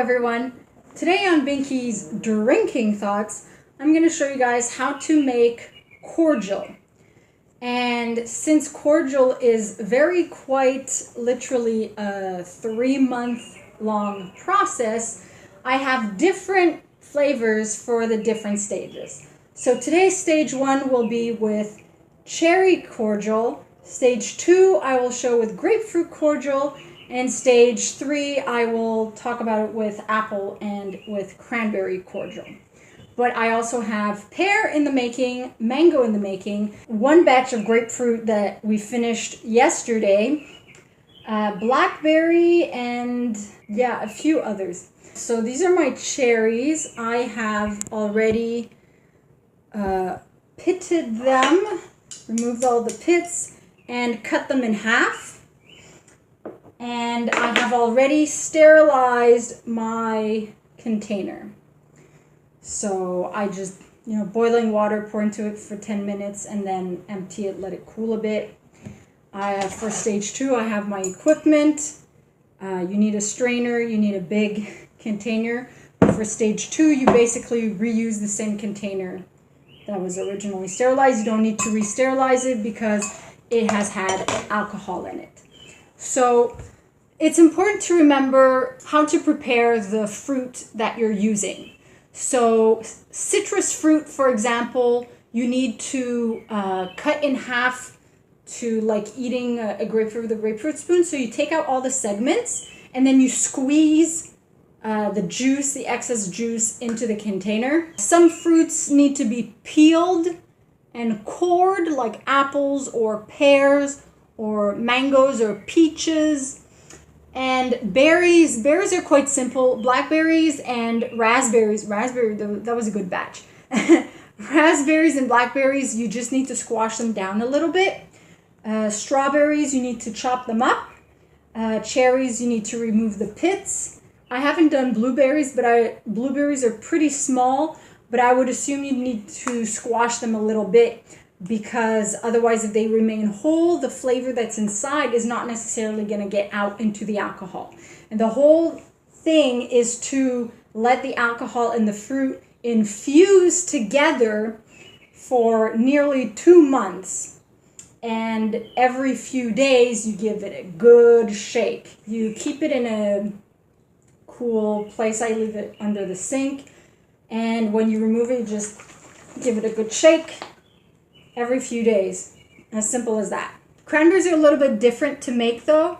everyone. Today on Binky's Drinking Thoughts, I'm going to show you guys how to make cordial. And since cordial is quite literally a 3-month-long process, I have different flavors for the different stages. So today's stage 1 will be with cherry cordial. Stage 2 I will show with grapefruit cordial. And stage 3, I will talk about it with apple and with cranberry cordial. But I also have pear in the making, mango in the making, one batch of grapefruit that we finished yesterday, blackberry, and a few others. So these are my cherries. I have already pitted them, removed all the pits, and cut them in half. And I have already sterilized my container. So I just, boiling water, pour into it for 10 minutes and then empty it, let it cool a bit. For stage 2, I have my equipment. You need a strainer, you need a big container. For stage 2, you basically reuse the same container that was originally sterilized. You don't need to re-sterilize it because it has had alcohol in it. So it's important to remember how to prepare the fruit that you're using. So citrus fruit, for example, you need to cut in half to like eating a grapefruit with a grapefruit spoon. So you take out all the segments and then you squeeze the excess juice into the container. Some fruits need to be peeled and cored, like apples or pears or mangoes or peaches. And berries are quite simple. Blackberries and raspberries. That was a good batch. Raspberries and blackberries, you just need to squash them down a little bit. Strawberries, you need to chop them up. Cherries, you need to remove the pits. I haven't done blueberries, but blueberries are pretty small, but I would assume you need to squash them a little bit, because otherwise if they remain whole, the flavor that's inside is not necessarily going to get out into the alcohol. And the whole thing is to let the alcohol and the fruit infuse together for nearly 2 months. And every few days you give it a good shake. You keep it in a cool place. I leave it under the sink. And when you remove it, you just give it a good shake. Every few days. As simple as that. Cranberries are a little bit different to make though,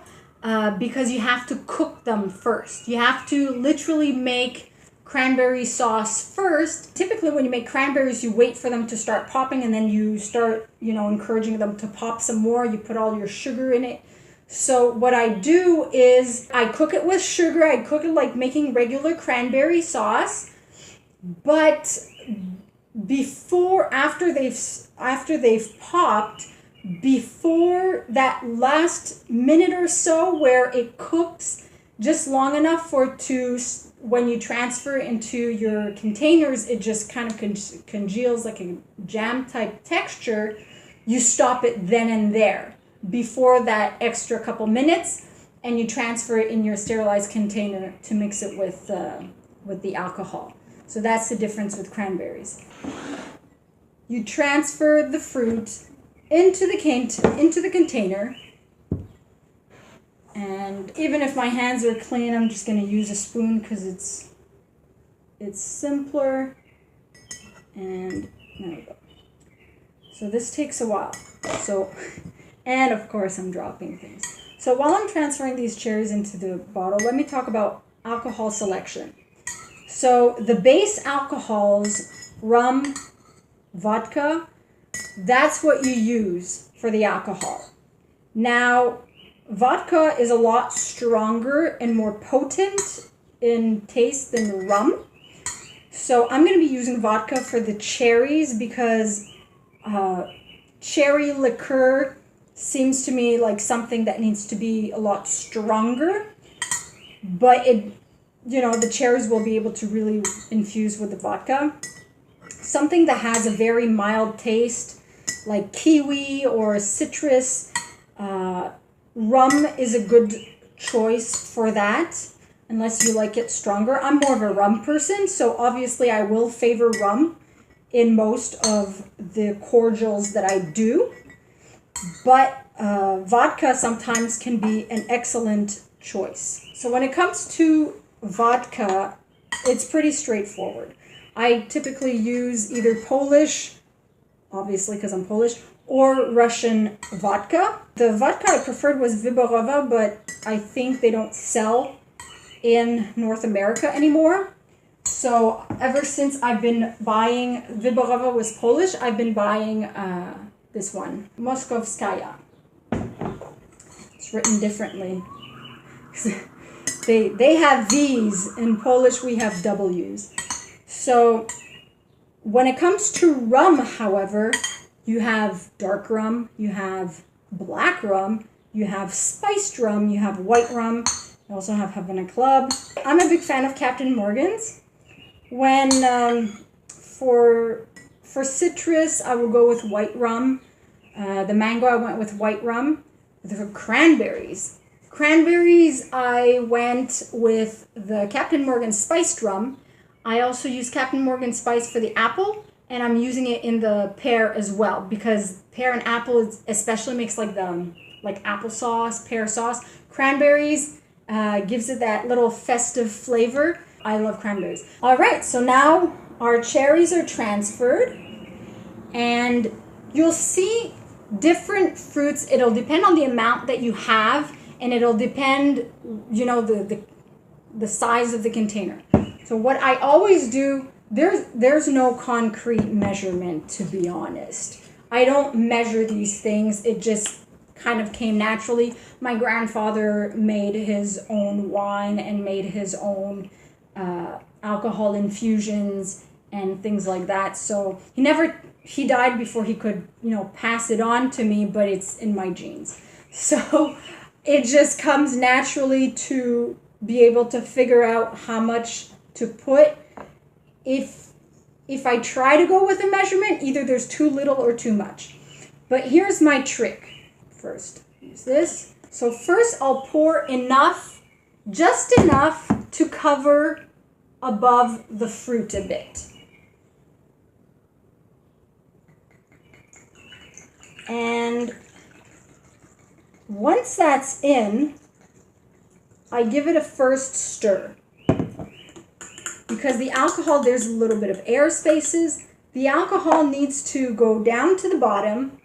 because you have to cook them first. You have to literally make cranberry sauce first. Typically when you make cranberries, you wait for them to start popping and then you start, encouraging them to pop some more. You put all your sugar in it. So what I do is I cook it with sugar. I cook it like making regular cranberry sauce. But after they've popped, before that last minute or so where it cooks just long enough when you transfer it into your containers, it just kind of congeals like a jam type texture, you stop it then and there before that extra couple minutes, and you transfer it in your sterilized container to mix it with the alcohol. So that's the difference with cranberries. You transfer the fruit into the container. And even if my hands are clean, I'm just going to use a spoon because it's simpler. And there we go. So this takes a while. And of course I'm dropping things. So while I'm transferring these cherries into the bottle, let me talk about alcohol selection. So the base alcohols, rum, vodka, that's what you use for the alcohol. Now, vodka is a lot stronger and more potent in taste than rum. So I'm going to be using vodka for the cherries because cherry liqueur seems to me like something that needs to be a lot stronger. But the cherries will be able to really infuse with the vodka. Something that has a very mild taste, like kiwi or citrus, rum is a good choice for that. unless you like it stronger. I'm more of a rum person, so obviously I will favor rum in most of the cordials that I do. But vodka sometimes can be an excellent choice. So when it comes to vodka, it's pretty straightforward. I typically use either Polish, obviously because I'm Polish, or Russian vodka. The vodka I preferred was Wyborowa, but I think they don't sell in North America anymore. So ever since I've been buying, Wyborowa was Polish, I've been buying this one, Moskowskaja. It's written differently. They have V's, in Polish we have W's. So when it comes to rum, however, you have dark rum, you have black rum, you have spiced rum, you have white rum, you also have Havana Club. I'm a big fan of Captain Morgan's. When for citrus, I will go with white rum. The mango, I went with white rum. The cranberries, I went with the Captain Morgan spiced rum. I also use Captain Morgan spice for the apple, and I'm using it in the pear as well, because pear and apple especially makes like applesauce, pear sauce. Cranberries gives it that little festive flavor. I love cranberries. All right, so now our cherries are transferred, and you'll see different fruits. It'll depend on the amount that you have, and it'll depend, you know, the size of the container. So what I always do, there's no concrete measurement, to be honest. I don't measure these things. It just kind of came naturally. My grandfather made his own wine and made his own alcohol infusions and things like that. So he died before he could, you know, pass it on to me, but it's in my genes. So it just comes naturally to be able to figure out how much to put. If I try to go with a measurement, either there's too little or too much. But here's my trick. First, use this. So first I'll pour enough, just enough to cover above the fruit a bit. And once that's in, I give it a first stir. Because the alcohol, there's a little bit of air spaces. The alcohol needs to go down to the bottom.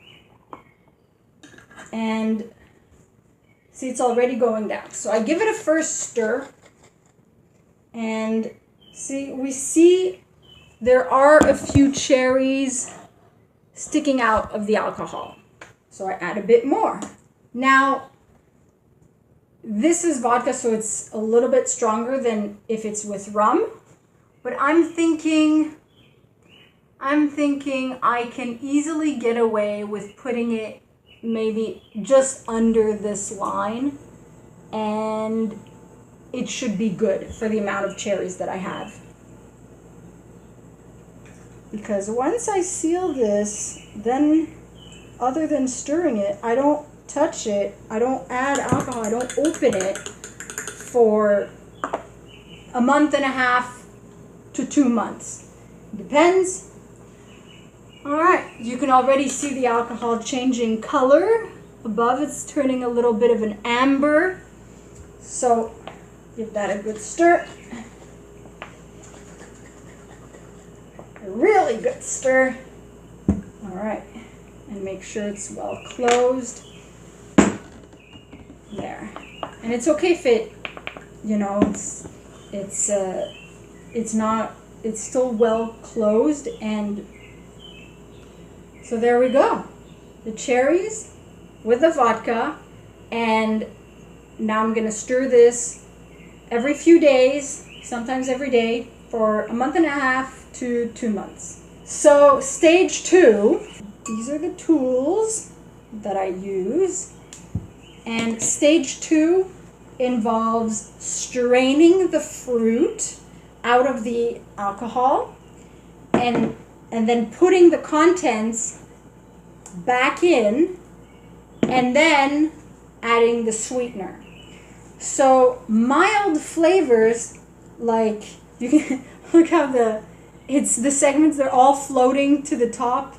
And see, it's already going down. So I give it a first stir. And we see there are a few cherries sticking out of the alcohol. So I add a bit more. Now, this is vodka, so it's a little bit stronger than if it's with rum. But I'm thinking I can easily get away with putting it maybe just under this line, and it should be good for the amount of cherries that I have. Because once I seal this, then other than stirring it, I don't touch it, I don't add alcohol, I don't open it for a month and a half to 2 months. Depends. All right, you can already see the alcohol changing color. Above it's turning a little bit of an amber. So give that a good stir. A really good stir. All right, and make sure it's well closed. There. And it's okay if it, you know, it's still well closed. And so there we go. The cherries with the vodka, and now I'm going to stir this every few days, sometimes every day, for a month and a half to 2 months. So stage 2, these are the tools that I use. And stage 2 involves straining the fruit out of the alcohol and then putting the contents back in, and then adding the sweetener. So mild flavors, like you can look how the segments, they're all floating to the top.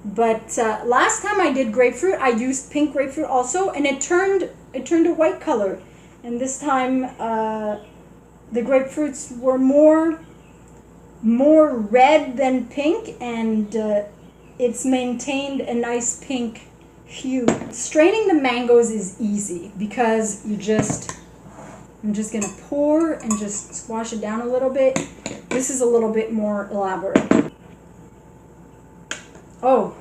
But last time I did grapefruit, I used pink grapefruit also, and it turned a white color. And this time the grapefruits were more red than pink, and it's maintained a nice pink hue. Straining the mangoes is easy because I'm just gonna pour and just squash it down a little bit. This is a little bit more elaborate. Oh,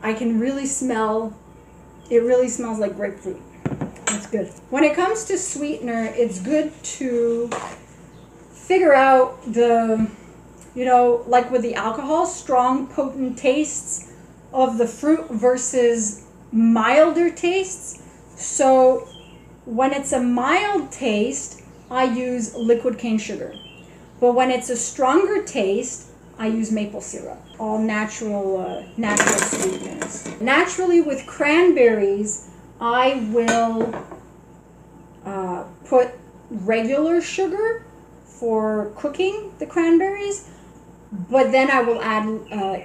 I can really smell, it really smells like grapefruit. That's good. When it comes to sweetener, it's good to figure out the, like with the alcohol, strong, potent tastes of the fruit versus milder tastes. So when it's a mild taste, I use liquid cane sugar. But when it's a stronger taste, I use maple syrup. All natural sweeteners. Naturally, with cranberries, I will put regular sugar for cooking the cranberries, but then I will add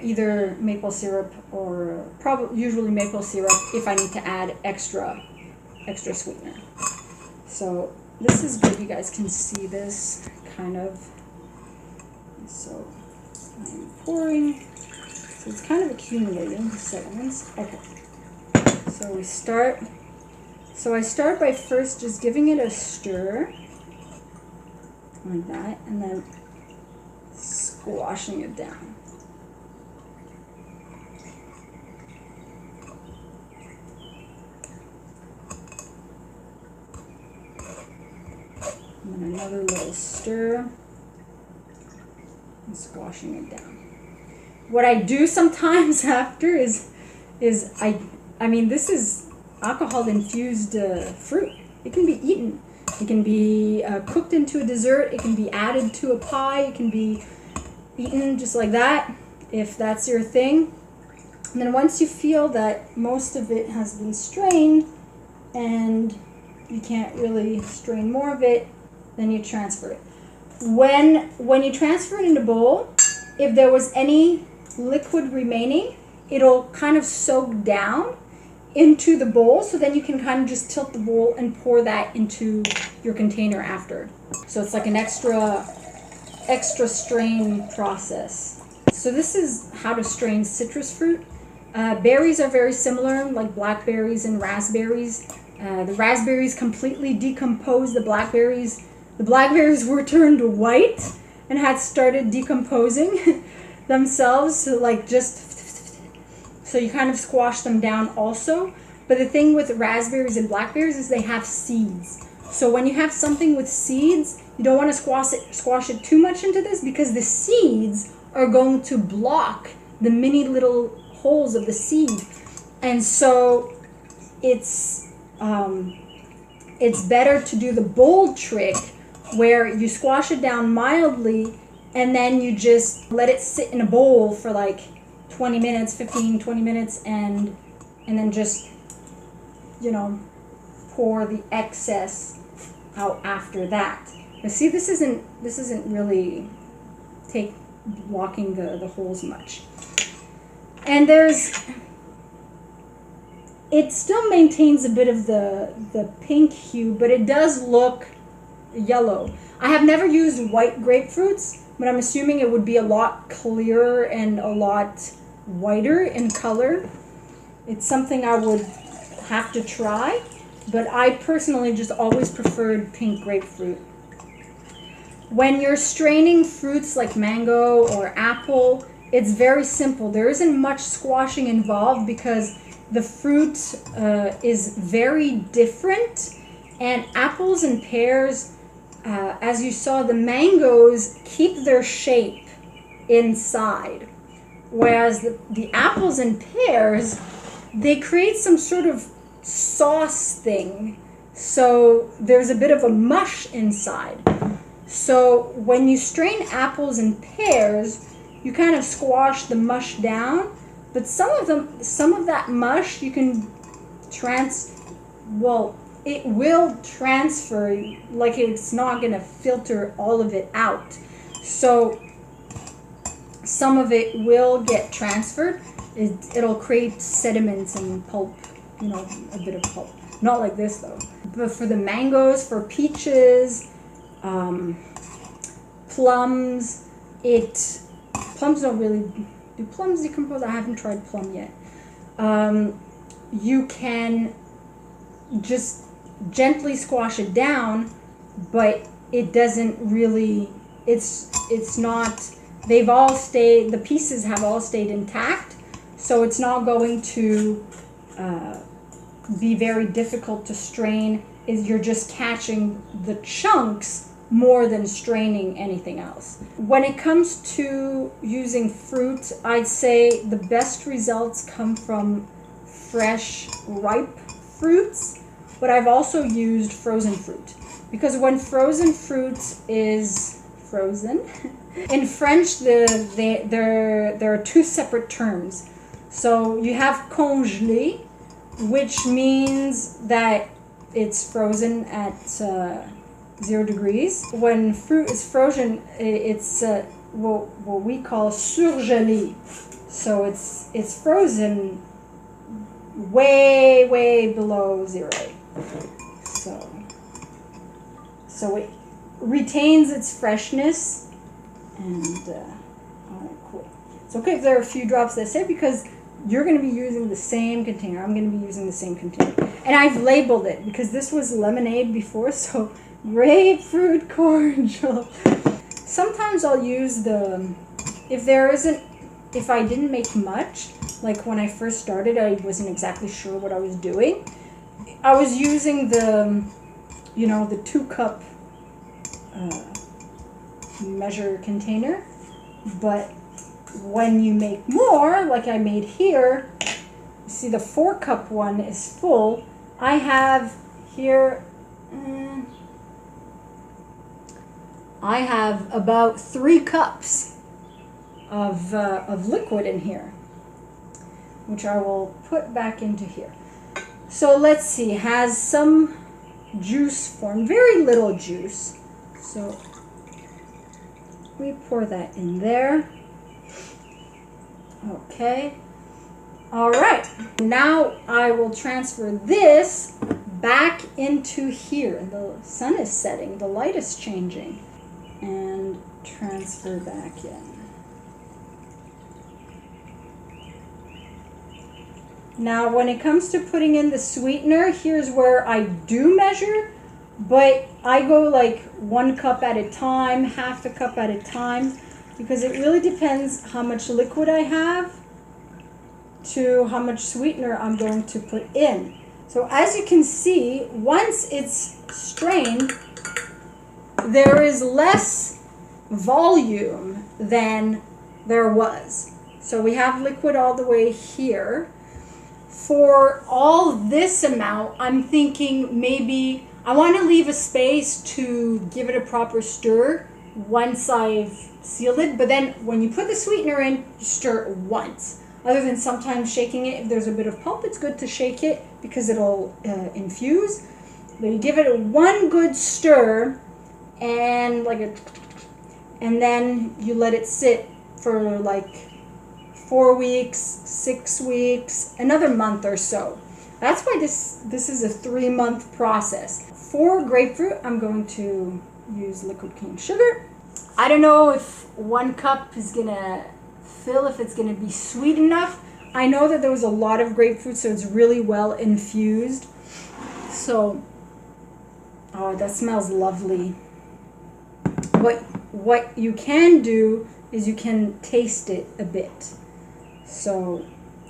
either maple syrup or usually maple syrup if I need to add extra sweetener. So this is good. You guys can see this kind of. So I'm pouring. So it's kind of accumulating the segments. Okay. So we start. So I start by first just giving it a stir like that, and then squashing it down. And then another little stir and squashing it down. What I do sometimes after is I mean, this is alcohol infused fruit. It can be eaten. It can be cooked into a dessert. It can be added to a pie. It can be eaten just like that, if that's your thing. And then once you feel that most of it has been strained and you can't really strain more of it, then you transfer it. When you transfer it in a bowl, if there was any liquid remaining, it'll kind of soak down into the bowl, so then you can kind of just tilt the bowl and pour that into your container after. So it's like an extra strain process. So this is how to strain citrus fruit. Berries are very similar, like blackberries and raspberries. The raspberries completely decompose the blackberries. The blackberries were turned white and had started decomposing themselves, so you kind of squash them down also. But the thing with raspberries and blackberries is they have seeds. So when you have something with seeds, you don't want to squash it too much into this, because the seeds are going to block the mini little holes of the seed. And so it's better to do the bold trick where you squash it down mildly and then you just let it sit in a bowl for like 20 minutes, 15, 20 minutes, and then just, pour the excess out after that. Now see, this isn't really blocking the holes much. And it still maintains a bit of the pink hue, but it does look yellow. I have never used white grapefruits, but I'm assuming it would be a lot clearer and a lot whiter in color. It's something I would have to try, but I personally just always preferred pink grapefruit. When you're straining fruits like mango or apple, it's very simple. There isn't much squashing involved because the fruit is very different, and apples and pears, as you saw, the mangoes keep their shape inside, whereas the apples and pears, they create some sort of sauce thing, so there's a bit of a mush inside. So when you strain apples and pears, you kind of squash the mush down, but some of that mush you can it will transfer, like it's not going to filter all of it out. So some of it will get transferred. It'll create sediments and pulp, you know, a bit of pulp. Not like this though. But for the mangoes, for peaches, plums, plums don't really, do plums decompose? I haven't tried plum yet. You can just gently squash it down, but it doesn't really, it's not, the pieces have all stayed intact, so it's not going to be very difficult to strain. You're just catching the chunks more than straining anything else. When it comes to using fruit, I'd say the best results come from fresh, ripe fruits, but I've also used frozen fruit, because when frozen fruit is frozen, in French there are two separate terms. So you have congelé, which means that it's frozen at 0 degrees. When fruit is frozen, it's what we call surgelé. So it's frozen way below 0. So it retains its freshness, and all right, cool. It's okay if there are a few drops that say, because you're going to be using the same container. I'm going to be using the same container, and I've labeled it because this was lemonade before, so grapefruit cordial. Sometimes I'll use if I didn't make much, like when I first started, I wasn't exactly sure what I was doing. I was using the 2-cup measure container, but when you make more, like I made here, you see the 4-cup one is full. I have here, I have about 3 cups of liquid in here, which I will put back into here. So let's see, it has some juice formed, very little juice. So we pour that in there. Okay. All right. Now I will transfer this back into here. The sun is setting, the light is changing, and transfer back in. Now, when it comes to putting in the sweetener, here's where I do measure, but I go like 1 cup at a time, half a cup at a time, because it really depends how much liquid I have to how much sweetener I'm going to put in. So as you can see, once it's strained, there is less volume than there was. So we have liquid all the way here. For all this amount, I'm thinking maybe I want to leave a space to give it a proper stir once I've sealed it. But then when you put the sweetener in, you stir it once. Other than sometimes shaking it, if there's a bit of pulp, it's good to shake it because it'll infuse. But you give it one good stir, and and then you let it sit for like 4 weeks, 6 weeks, another month or so. That's why this is a 3-month process. For grapefruit, I'm going to use liquid cane sugar. I don't know if 1 cup is gonna fill, if it's gonna be sweet enough. I know that there was a lot of grapefruit, so it's really well infused. So, oh, that smells lovely. But what you can do is you can taste it a bit. So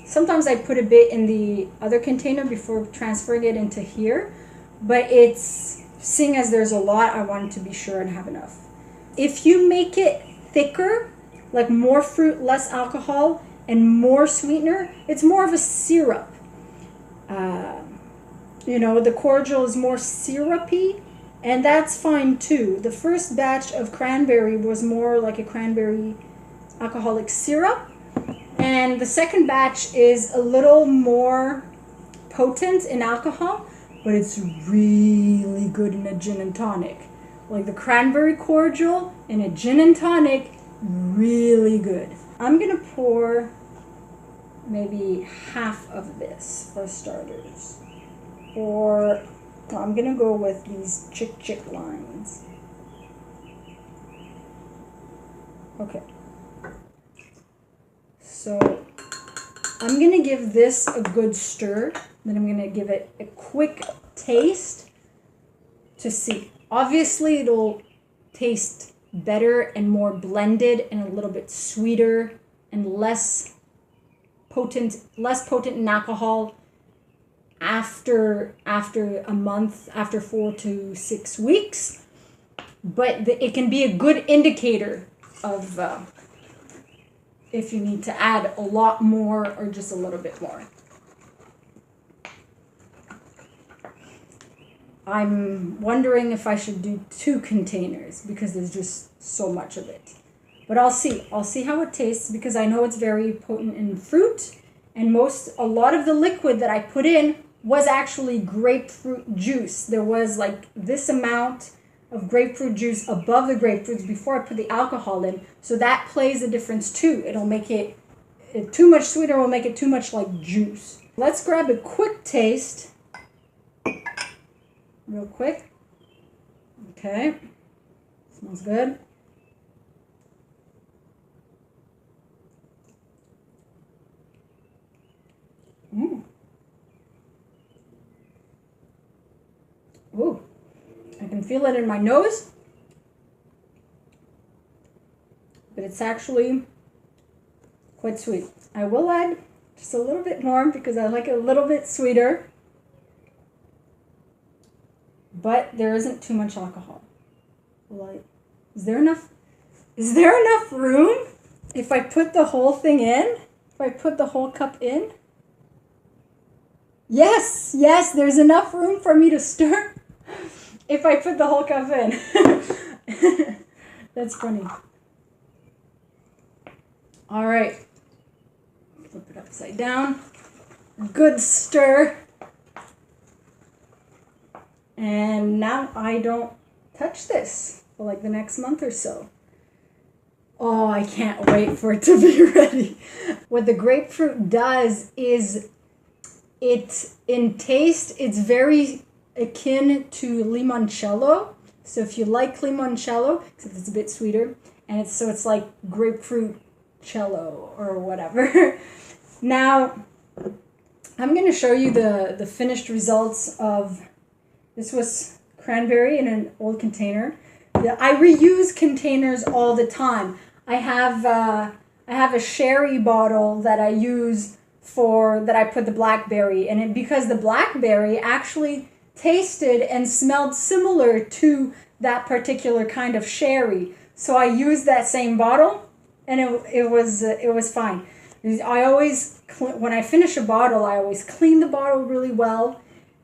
sometimes I put a bit in the other container before transferring it into here, but seeing as there's a lot, I wanted to be sure and have enough. If you make it thicker, like more fruit, less alcohol, and more sweetener, it's more of a syrup. The cordial is more syrupy, and that's fine too. The first batch of cranberry was more like a cranberry alcoholic syrup, and the second batch is a little more potent in alcohol, but it's really good in a gin and tonic. Like the cranberry cordial in a gin and tonic, really good. I'm gonna pour maybe half of this for starters. Or I'm gonna go with these chick lines. Okay. So I'm gonna give this a good stir. Then I'm gonna give it a quick taste to see. Obviously it'll taste better and more blended and a little bit sweeter and less potent in alcohol after a month, after 4 to 6 weeks. But it can be a good indicator of if you need to add a lot more or just a little bit more. I'm wondering if I should do 2 containers because there's just so much of it. But I'll see. I'll see how it tastes because I know it's very potent in fruit, and a lot of the liquid that I put in was actually grapefruit juice. There was like this amount of grapefruit juice above the grapefruits before I put the alcohol in. So that plays a difference too. It'll make it too much sweeter, will make it too much like juice. Let's grab a quick taste. Real quick. Okay. Smells good. Ooh. I can feel it in my nose. But it's actually quite sweet. I will add just a little bit more because I like it a little bit sweeter. But there isn't too much alcohol. Like, is there enough room if I put the whole thing in? If I put the whole cup in? Yes, there's enough room for me to stir if I put the whole cup in. That's funny. All right. Flip it upside down. Good stir. And now I don't touch this for like the next month or so. Oh, I can't wait for it to be ready. What the grapefruit does is in taste, it's very akin to limoncello. So if you like limoncello, except it's a bit sweeter, and it's like grapefruit cello or whatever. Now, I'm going to show you the finished results of. This was cranberry in an old container. I reuse containers all the time. I have a sherry bottle that I use that I put the blackberry in it because the blackberry actually tasted and smelled similar to that particular kind of sherry. So I used that same bottle, and it was fine. I always, when I finish a bottle, I always clean the bottle really well.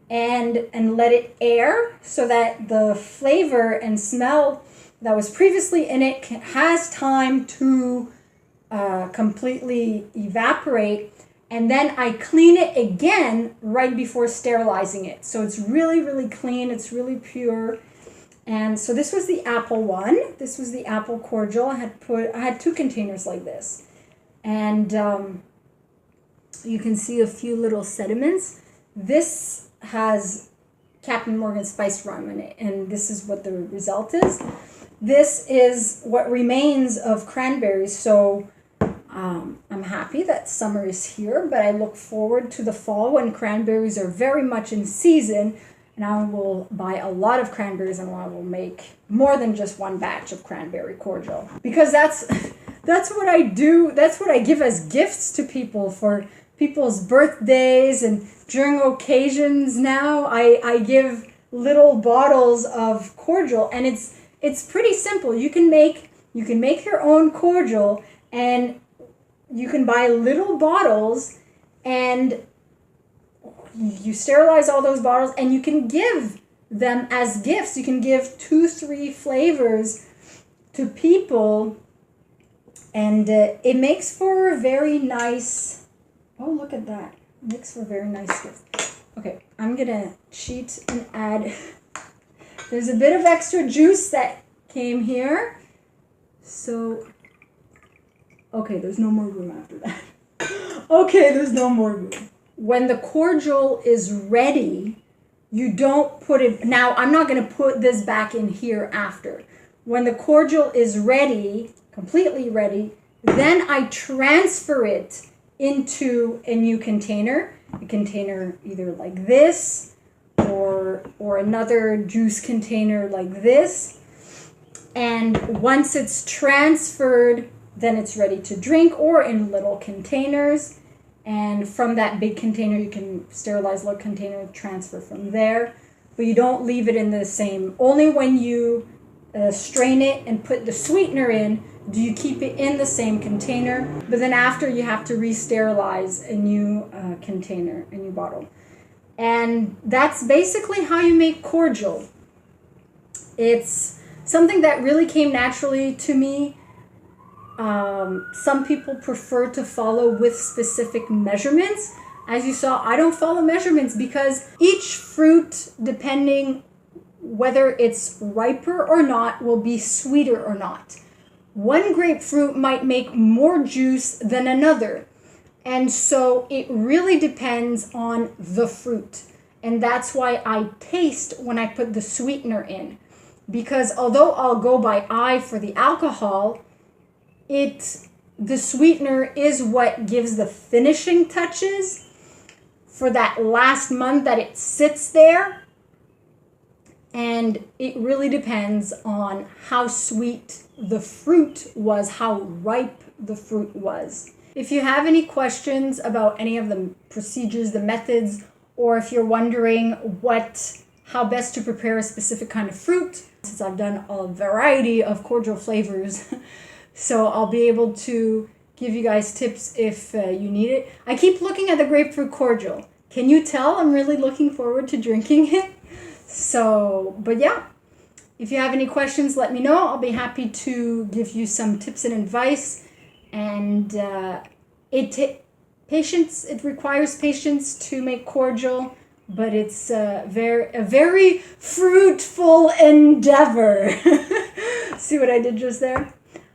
And let it air so that the flavor and smell that was previously in it has time to completely evaporate. And then I clean it again right before sterilizing it. So it's really, really clean. It's really pure. And so this was the apple one. This was the apple cordial. I had 2 containers like this. And you can see a few little sediments. This has Captain Morgan spiced rum in it, and this is what the result is. This is what remains of cranberries, so I'm happy that summer is here, but I look forward to the fall when cranberries are very much in season, and I will buy a lot of cranberries, and I will make more than just one batch of cranberry cordial. Because that's what I do, that's what I give as gifts to people for people's birthdays, and during occasions now I give little bottles of cordial, and it's pretty simple. You can make your own cordial, and you can buy little bottles, and you sterilize all those bottles, and you can give them as gifts. You can give 2-3 flavors to people, and it makes for a very nice. Oh, look at that. Makes for a very nice gift. Okay, I'm gonna cheat and add. There's a bit of extra juice that came here. So, okay, there's no more room after that. Okay, there's no more room. When the cordial is ready, you don't put it, now I'm not gonna put this back in here after. When the cordial is ready, completely ready, then I transfer it into a new container. A container either like this or another juice container like this. And once it's transferred, then it's ready to drink, or in little containers. And from that big container, you can sterilize little container, transfer from there. But you don't leave it in the same, only when you strain it and put the sweetener in, do you keep it in the same container. But then after, you have to re-sterilize a new container, a new bottle. And that's basically how you make cordial. It's something that really came naturally to me. Some people prefer to follow with specific measurements. As you saw, I don't follow measurements because each fruit, depending whether it's riper or not, will be sweeter or not. One grapefruit might make more juice than another. And so it really depends on the fruit. And that's why I taste when I put the sweetener in. Because although I'll go by eye for the alcohol, the sweetener is what gives the finishing touches for that last month that it sits there. And it really depends on how sweet the fruit was, how ripe the fruit was. If you have any questions about any of the procedures, the methods, or if you're wondering how best to prepare a specific kind of fruit, since I've done a variety of cordial flavors, so I'll be able to give you guys tips if you need it. I keep looking at the grapefruit cordial. Can you tell I'm really looking forward to drinking it? So, but yeah, if you have any questions, let me know. I'll be happy to give you some tips and advice. And it requires patience to make cordial, but it's a very fruitful endeavor. See what I did just there?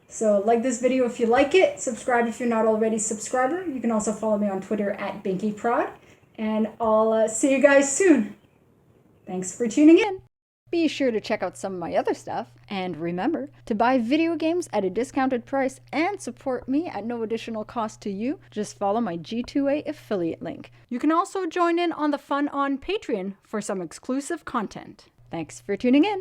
So like this video if you like it, subscribe if you're not already a subscriber. You can also follow me on Twitter at BinkyProd, and I'll see you guys soon. Thanks for tuning in. Be sure to check out some of my other stuff, and remember to buy video games at a discounted price and support me at no additional cost to you. Just follow my G2A affiliate link. You can also join in on the fun on Patreon for some exclusive content. Thanks for tuning in.